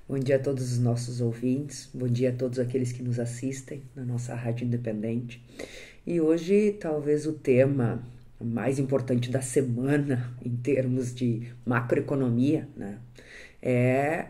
Bom dia a todos os nossos ouvintes, bom dia a todos aqueles que nos assistem na nossa Rádio Independente. E hoje, talvez o tema mais importante da semana em termos de macroeconomia, né? É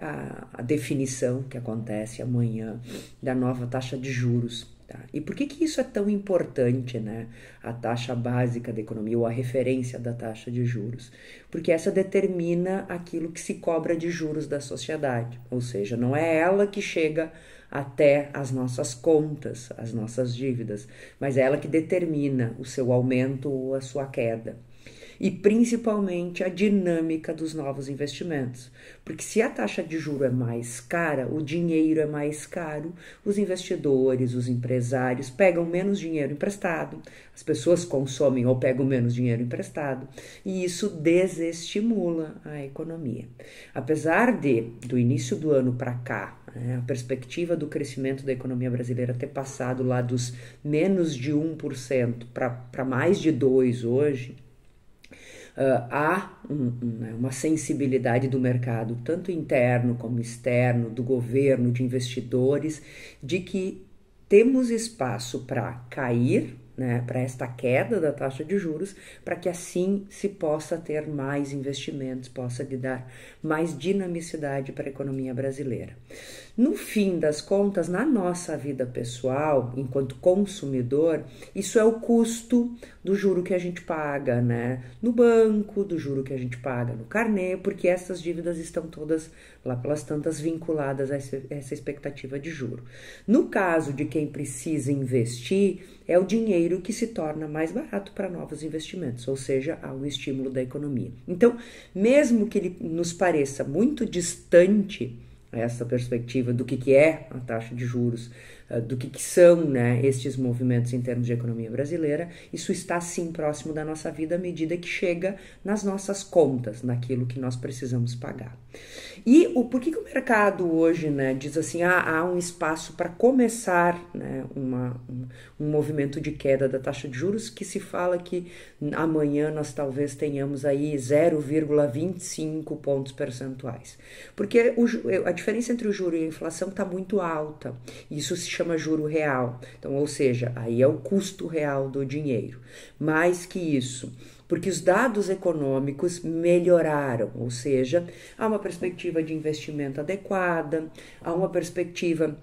a definição que acontece amanhã da nova taxa de juros. Tá? E por que isso é tão importante, né? A taxa básica da economia ou a referência da taxa de juros? Porque essa determina aquilo que se cobra de juros da sociedade, ou seja, não é ela que chega até as nossas contas, as nossas dívidas, mas é ela que determina o seu aumento ou a sua queda. E principalmente a dinâmica dos novos investimentos. Porque se a taxa de juro é mais cara, o dinheiro é mais caro, os investidores, os empresários pegam menos dinheiro emprestado, as pessoas consomem ou pegam menos dinheiro emprestado, e isso desestimula a economia. Apesar do início do ano para cá, a perspectiva do crescimento da economia brasileira ter passado lá dos menos de 1% para mais de 2% hoje, há uma sensibilidade do mercado, tanto interno como externo, do governo, de investidores, de que temos espaço para cair, né, para esta queda da taxa de juros, para que assim se possa ter mais investimentos, possa lhe dar mais dinamicidade para a economia brasileira. No fim das contas, na nossa vida pessoal, enquanto consumidor, isso é o custo do juro que a gente paga, né, no banco, do juro que a gente paga no carnê, porque essas dívidas estão todas lá pelas tantas vinculadas a essa expectativa de juro. No caso de quem precisa investir, é o dinheiro que se torna mais barato para novos investimentos, ou seja, há o estímulo da economia. Então, mesmo que ele nos pareça muito distante essa perspectiva do que é a taxa de juros, do que são, né, estes movimentos em termos de economia brasileira, isso está sim próximo da nossa vida à medida que chega nas nossas contas, naquilo que nós precisamos pagar. E por que o mercado hoje, né, diz assim, há um espaço para começar, né, um movimento de queda da taxa de juros, que se fala que amanhã nós talvez tenhamos aí 0,25 pontos percentuais. Porque a diferença entre o juro e a inflação está muito alta. Isso se chama juro real. Então, ou seja, aí é o custo real do dinheiro. Mais que isso, porque os dados econômicos melhoraram, ou seja, há uma perspectiva de investimento adequada, há uma perspectiva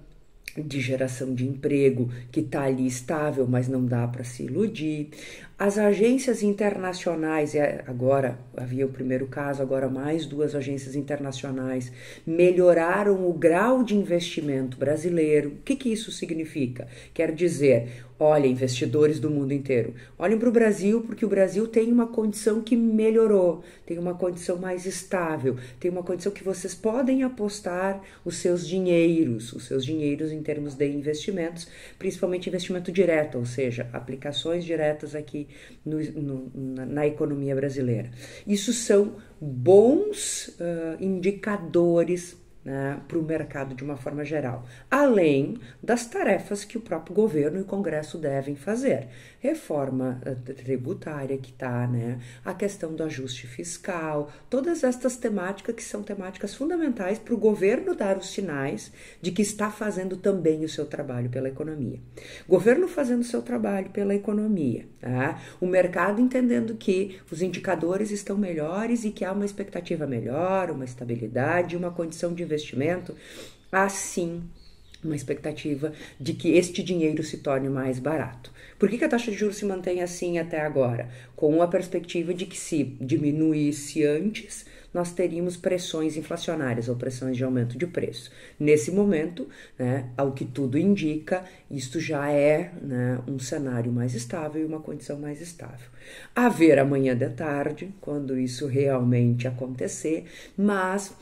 de geração de emprego que está ali estável, mas não dá para se iludir. As agências internacionais, agora havia o primeiro caso, agora mais 2 agências internacionais, melhoraram o grau de investimento brasileiro. O que isso significa? Quer dizer, olha, investidores do mundo inteiro, olhem para o Brasil, porque o Brasil tem uma condição que melhorou, tem uma condição mais estável, tem uma condição que vocês podem apostar os seus dinheiros em termos de investimentos, principalmente investimento direto, ou seja, aplicações diretas aqui na economia brasileira. Isso são bons indicadores, né, para o mercado de uma forma geral, além das tarefas que o próprio governo e o Congresso devem fazer. Reforma tributária que está, né, a questão do ajuste fiscal, todas estas temáticas que são temáticas fundamentais para o governo dar os sinais de que está fazendo também o seu trabalho pela economia. Governo fazendo o seu trabalho pela economia, tá? O mercado entendendo que os indicadores estão melhores e que há uma expectativa melhor, uma estabilidade, uma condição de investimento, assim, uma expectativa de que este dinheiro se torne mais barato. Por que a taxa de juros se mantém assim até agora? Com a perspectiva de que se diminuísse antes, nós teríamos pressões inflacionárias ou pressões de aumento de preço. Nesse momento, né, ao que tudo indica, isto já é, né, um cenário mais estável e uma condição mais estável. A ver amanhã de tarde, quando isso realmente acontecer, mas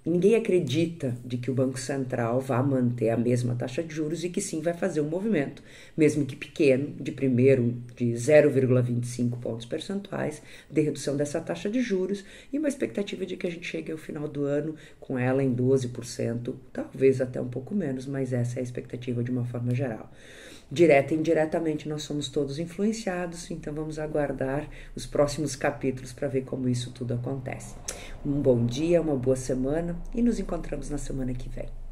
ninguém acredita de que o Banco Central vá manter a mesma taxa de juros e que sim vai fazer um movimento, mesmo que pequeno, de 0,25 pontos percentuais de redução dessa taxa de juros e uma expectativa de que a gente chegue ao final do ano com ela em 12%, talvez até um pouco menos, mas essa é a expectativa de uma forma geral. direta e indiretamente nós somos todos influenciados, então vamos aguardar os próximos capítulos para ver como isso tudo acontece. Um bom dia, uma boa semana e nos encontramos na semana que vem.